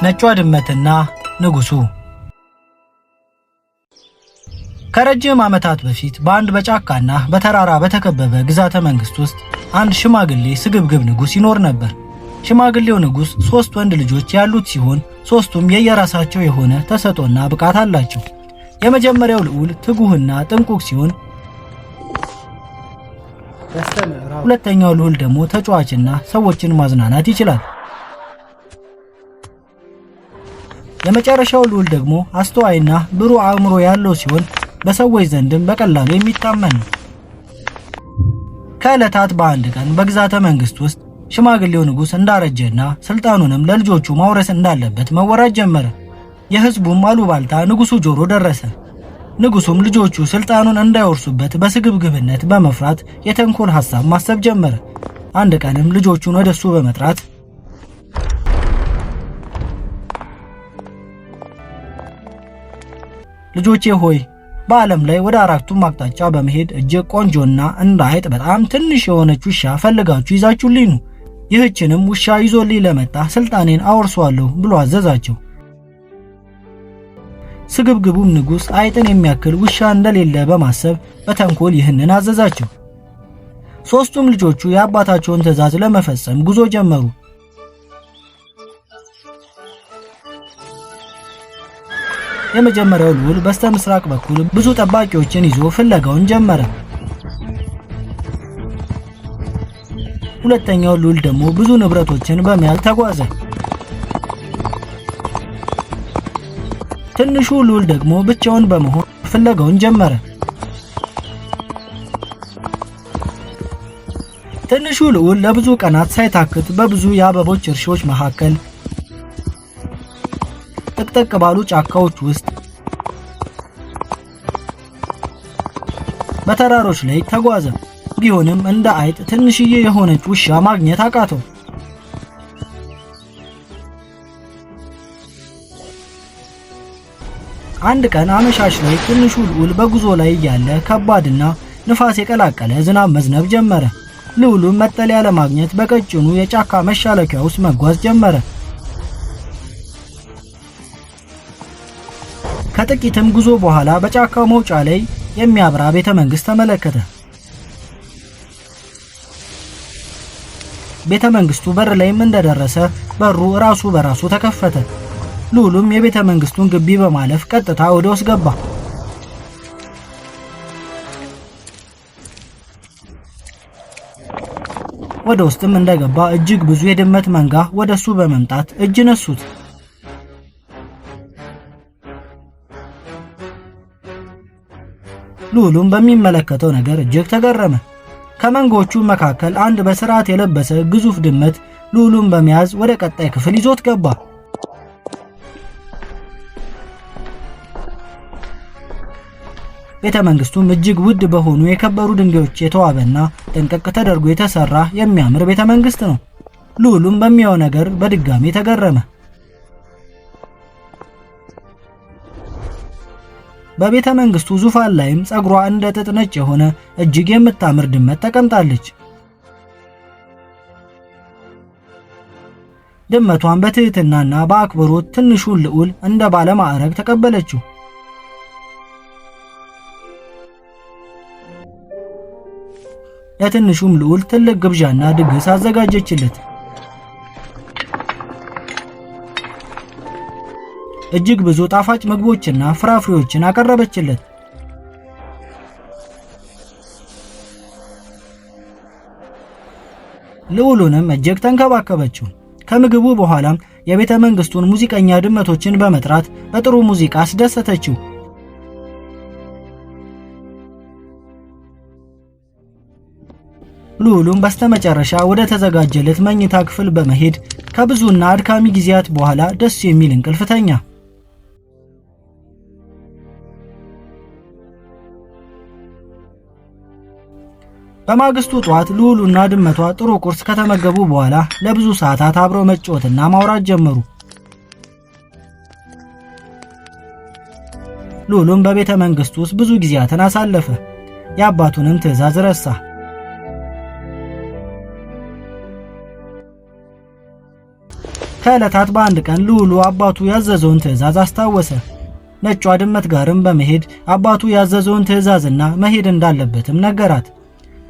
ነጯ ድመትና ንጉሱ። ከረጅም ዓመታት በፊት በአንድ በጫካና በተራራ በተከበበ ግዛተ መንግስት ውስጥ አንድ ሽማግሌ ስግብግብ ንጉስ ይኖር ነበር። ሽማግሌው ንጉስ 3 ወንድ ልጆች ያሉት ሲሆን ሶስቱም የየራሳቸው የሆነ ተሰጥኦና ብቃት አላቸው። የመጀመሪያው ልዑል ትጉህና ጥንቁቅ ሲሆን ሁለተኛው ልዑል ደግሞ ተጫዋችና ሰዎችን ማዝናናት ይችላል። የመጨረሻው ልዑል ደግሞ አስተዋይና ብሩህ አእምሮ ያለው ሲሆን በሰዎች ዘንድም በቀላሉ የሚታመን ነው። ከዕለታት በአንድ ቀን በግዛተ መንግስት ውስጥ ሽማግሌው ንጉስ እንዳረጀና ስልጣኑንም ለልጆቹ ማውረስ እንዳለበት መወራት ጀመረ። የህዝቡም አሉባልታ ንጉሱ ጆሮ ደረሰ። ንጉሱም ልጆቹ ስልጣኑን እንዳይወርሱበት በስግብግብነት በመፍራት የተንኮል ሐሳብ ማሰብ ጀመረ። አንድ ቀንም ልጆቹን ወደሱ በመጥራት ልጆቼ ሆይ በዓለም ላይ ወደ አራቱም አቅጣጫ በመሄድ እጅግ ቆንጆና እንደ አይጥ በጣም ትንሽ የሆነች ውሻ ፈልጋችሁ ይዛችሁልኝ ነው። ይህችንም ውሻ ይዞልኝ ለመጣ ስልጣኔን አወርሰዋለሁ ብሎ አዘዛቸው። ስግብግቡም ንጉስ አይጥን የሚያክል ውሻ እንደሌለ በማሰብ በተንኮል ይህንን አዘዛቸው። ሶስቱም ልጆቹ የአባታቸውን ትዕዛዝ ለመፈጸም ጉዞ ጀመሩ። የመጀመሪያው ልዑል በስተምስራቅ በኩል ብዙ ጠባቂዎችን ይዞ ፍለጋውን ጀመረ። ሁለተኛው ልዑል ደግሞ ብዙ ንብረቶችን በመያዝ ተጓዘ። ትንሹ ልዑል ደግሞ ብቻውን በመሆን ፍለጋውን ጀመረ። ትንሹ ልዑል ለብዙ ቀናት ሳይታክት በብዙ የአበቦች እርሻዎች መካከል ጥቅጥቅ ባሉ ጫካዎች ውስጥ በተራሮች ላይ ተጓዘ። ቢሆንም እንደ አይጥ ትንሽዬ የሆነች ውሻ ማግኘት አቃተው። አንድ ቀን አመሻሽ ላይ ትንሹ ልዑል በጉዞ ላይ ያለ ከባድና ንፋስ የቀላቀለ ዝናብ መዝነብ ጀመረ። ልዑሉም መጠለያ ለማግኘት በቀጭኑ የጫካ መሻለኪያ ውስጥ መጓዝ ጀመረ። ከጥቂትም ጉዞ በኋላ በጫካው መውጫ ላይ የሚያበራ ቤተ መንግስት ተመለከተ። ቤተ መንግስቱ በር ላይም እንደደረሰ በሩ ራሱ በራሱ ተከፈተ። ልዑሉም የቤተ መንግስቱን ግቢ በማለፍ ቀጥታ ወደ ውስጥ ገባ። ወደ ውስጥም እንደገባ እጅግ ብዙ የድመት መንጋ ወደሱ በመምጣት እጅ ነሱት። ልዑሉም በሚመለከተው ነገር እጅግ ተገረመ። ከመንጎቹ መካከል አንድ በስርዓት የለበሰ ግዙፍ ድመት ልዑሉን በመያዝ ወደ ቀጣይ ክፍል ይዞት ገባ። ቤተ መንግስቱም እጅግ ውድ በሆኑ የከበሩ ድንጋዮች የተዋበና ጥንቅቅ ተደርጎ የተሰራ የሚያምር ቤተ መንግስት ነው። ልዑሉም በሚያየው ነገር በድጋሚ ተገረመ። በቤተ መንግስቱ ዙፋን ላይም ጸጉሯ እንደ ጥጥ ነጭ የሆነ እጅግ የምታምር ድመት ተቀምጣለች። ድመቷን በትህትናና በአክብሮት ትንሹን ልዑል እንደ ባለ ማዕረግ ተቀበለችው። ለትንሹም ልዑል ትልቅ ግብዣና ድግስ አዘጋጀችለት። እጅግ ብዙ ጣፋጭ ምግቦችና ፍራፍሬዎችን አቀረበችለት። ልዑሉንም እጅግ ተንከባከበችው። ከምግቡ በኋላም የቤተ መንግስቱን ሙዚቀኛ ድመቶችን በመጥራት በጥሩ ሙዚቃ አስደሰተችው። ልዑሉም በስተመጨረሻ ወደ ተዘጋጀለት መኝታ ክፍል በመሄድ ከብዙና አድካሚ ጊዜያት በኋላ ደስ የሚል እንቅልፍ ተኛ። በማግስቱ ጧት ልዑሉና ድመቷ ጥሩ ቁርስ ከተመገቡ በኋላ ለብዙ ሰዓታት አብረው መጫወትና ማውራት ጀመሩ። ልዑሉም በቤተ መንግስቱ ውስጥ ብዙ ጊዜያትን አሳለፈ። የአባቱንም ትዕዛዝ ረሳ። ከዕለታት በአንድ ቀን ልዑሉ አባቱ ያዘዘውን ትዕዛዝ አስታወሰ። ነጯ ድመት ጋርም በመሄድ አባቱ ያዘዘውን ትዕዛዝና መሄድ እንዳለበትም ነገራት።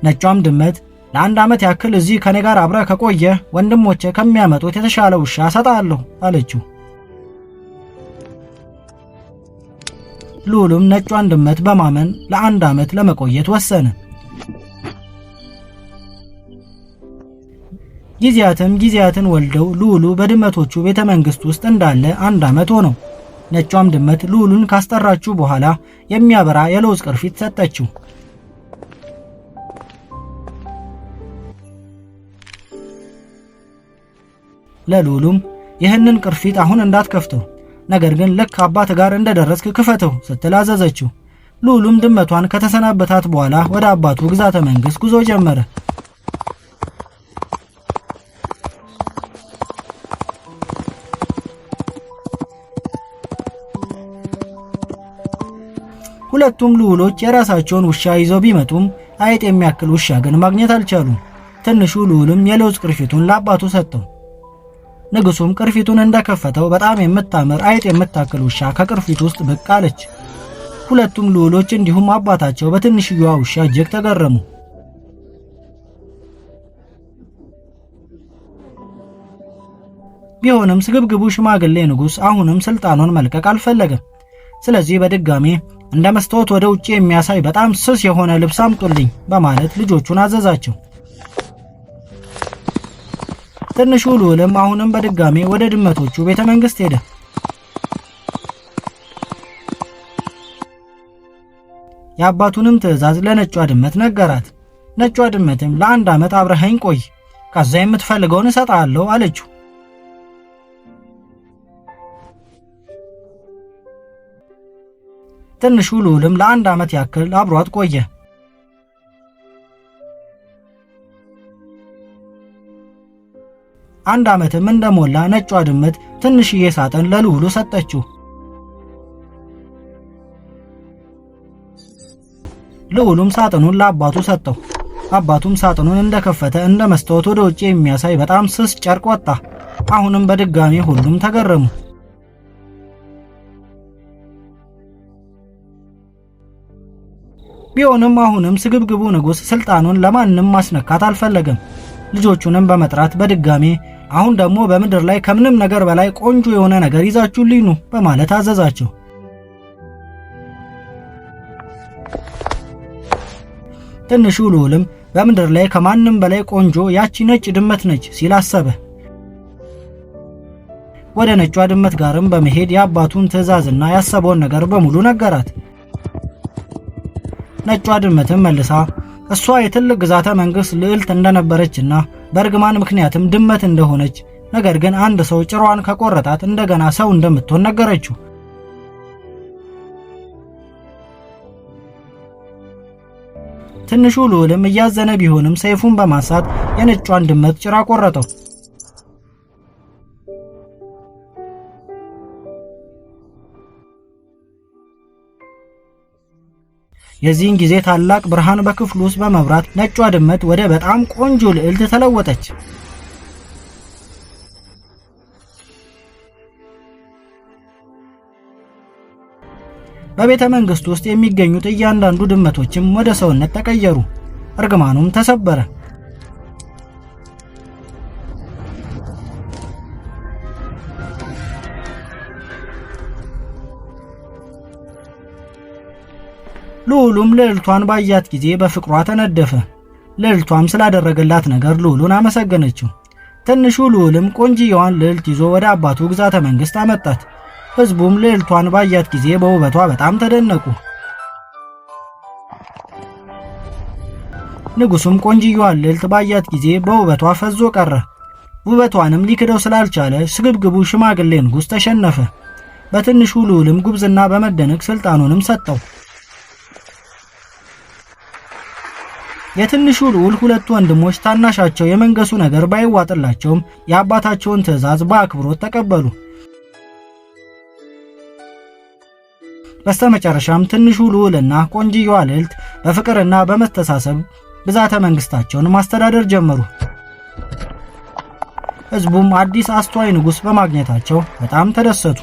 ነጯም ድመት ለአንድ ዓመት ያክል እዚህ ከኔ ጋር አብረህ ከቆየህ ወንድሞቼ ከሚያመጡት የተሻለ ውሻ እሰጥሃለሁ አለችው። ልዑሉም ነጯን ድመት በማመን ለአንድ ዓመት ለመቆየት ወሰነ። ጊዜያትን ወልደው ልዑሉ በድመቶቹ ቤተ መንግሥት ውስጥ እንዳለ አንድ ዓመት ሆነው። ነጯም ድመት ልዑሉን ካስጠራችው በኋላ የሚያበራ የለውዝ ቅርፊት ሰጠችው። ለልዑሉም ይህንን ቅርፊት አሁን እንዳትከፍተው፣ ነገር ግን ልክ አባት ጋር እንደደረስክ ክፈተው ስትል አዘዘችው። ልዑሉም ድመቷን ከተሰናበታት በኋላ ወደ አባቱ ግዛተ መንግሥት ጉዞ ጀመረ። ሁለቱም ልዑሎች የራሳቸውን ውሻ ይዘው ቢመጡም አይጥ የሚያክል ውሻ ግን ማግኘት አልቻሉም። ትንሹ ልዑልም የለውዝ ቅርፊቱን ለአባቱ ሰጠው። ንጉሱም ቅርፊቱን እንደከፈተው በጣም የምታምር አይጥ የምታክል ውሻ ከቅርፊቱ ውስጥ ብቅ አለች። ሁለቱም ልዑሎች እንዲሁም አባታቸው በትንሽዬዋ ውሻ እጅግ ተገረሙ። ቢሆንም ስግብግቡ ሽማግሌ ንጉስ አሁንም ስልጣኑን መልቀቅ አልፈለገም። ስለዚህ በድጋሚ እንደ መስታወት ወደ ውጪ የሚያሳይ በጣም ስስ የሆነ ልብስ አምጡልኝ በማለት ልጆቹን አዘዛቸው። ትንሹ ልዑልም አሁንም በድጋሚ ወደ ድመቶቹ ቤተ መንግሥት ሄደ። የአባቱንም ትዕዛዝ ለነጯ ድመት ነገራት። ነጯ ድመትም ለአንድ ዓመት አብረኸኝ ቆይ፣ ከዛ የምትፈልገውን እሰጥሃለሁ አለችው። ትንሹ ልዑልም ለአንድ ዓመት ያክል አብሯት ቆየ። አንድ ዓመትም እንደሞላ ነጯ ድመት ትንሽዬ ሳጥን ለልዑሉ ሰጠችው። ልዑሉም ሳጥኑን ለአባቱ ሰጠው። አባቱም ሳጥኑን እንደከፈተ እንደ መስታወት ወደ ውጪ የሚያሳይ በጣም ስስ ጨርቅ ወጣ። አሁንም በድጋሚ ሁሉም ተገረሙ። ቢሆንም አሁንም ስግብግቡ ንጉስ ስልጣኑን ለማንም ማስነካት አልፈለገም። ልጆቹንም በመጥራት በድጋሚ አሁን ደግሞ በምድር ላይ ከምንም ነገር በላይ ቆንጆ የሆነ ነገር ይዛችሁልኝ ኑ በማለት አዘዛቸው። ትንሹ ልዑልም በምድር ላይ ከማንም በላይ ቆንጆ ያቺ ነጭ ድመት ነች ሲል አሰበ። ወደ ነጯ ድመት ጋርም በመሄድ የአባቱን ትዕዛዝና ያሰበውን ነገር በሙሉ ነገራት። ነጯ ድመትም መልሳ እሷ የትልቅ ግዛተ መንግሥት ልዕልት እንደነበረችና በእርግማን ምክንያትም ድመት እንደሆነች፣ ነገር ግን አንድ ሰው ጭሯን ከቆረጣት እንደገና ሰው እንደምትሆን ነገረችው። ትንሹ ልዑልም እያዘነ ቢሆንም ሰይፉን በማንሳት የነጯን ድመት ጭራ ቆረጠው። የዚህን ጊዜ ታላቅ ብርሃን በክፍሉ ውስጥ በመብራት ነጯ ድመት ወደ በጣም ቆንጆ ልዕልት ተለወጠች። በቤተ መንግሥት ውስጥ የሚገኙት እያንዳንዱ ድመቶችም ወደ ሰውነት ተቀየሩ። እርግማኑም ተሰበረ። ልዑሉም ልዕልቷን ባያት ጊዜ በፍቅሯ ተነደፈ። ልዕልቷም ስላደረገላት ነገር ልዑሉን አመሰገነችው። ትንሹ ልዑልም ቆንጂየዋን ልዕልት ይዞ ወደ አባቱ ግዛተ መንግሥት አመጣት። ሕዝቡም ልዕልቷን ባያት ጊዜ በውበቷ በጣም ተደነቁ። ንጉሱም ቆንጂየዋን ልዕልት ባያት ጊዜ በውበቷ ፈዞ ቀረ። ውበቷንም ሊክደው ስላልቻለ ስግብግቡ ሽማግሌ ንጉስ ተሸነፈ። በትንሹ ልዑልም ጉብዝና በመደነቅ ስልጣኑንም ሰጠው። የትንሹ ልዑል ሁለት ወንድሞች ታናሻቸው የመንገሱ ነገር ባይዋጥላቸውም የአባታቸውን ትዕዛዝ በአክብሮት ተቀበሉ። በስተመጨረሻም ትንሹ ልዑልና ቆንጂየዋ ልዕልት በፍቅርና በመተሳሰብ ግዛተ መንግስታቸውን ማስተዳደር ጀመሩ። ሕዝቡም አዲስ አስተዋይ ንጉሥ በማግኘታቸው በጣም ተደሰቱ።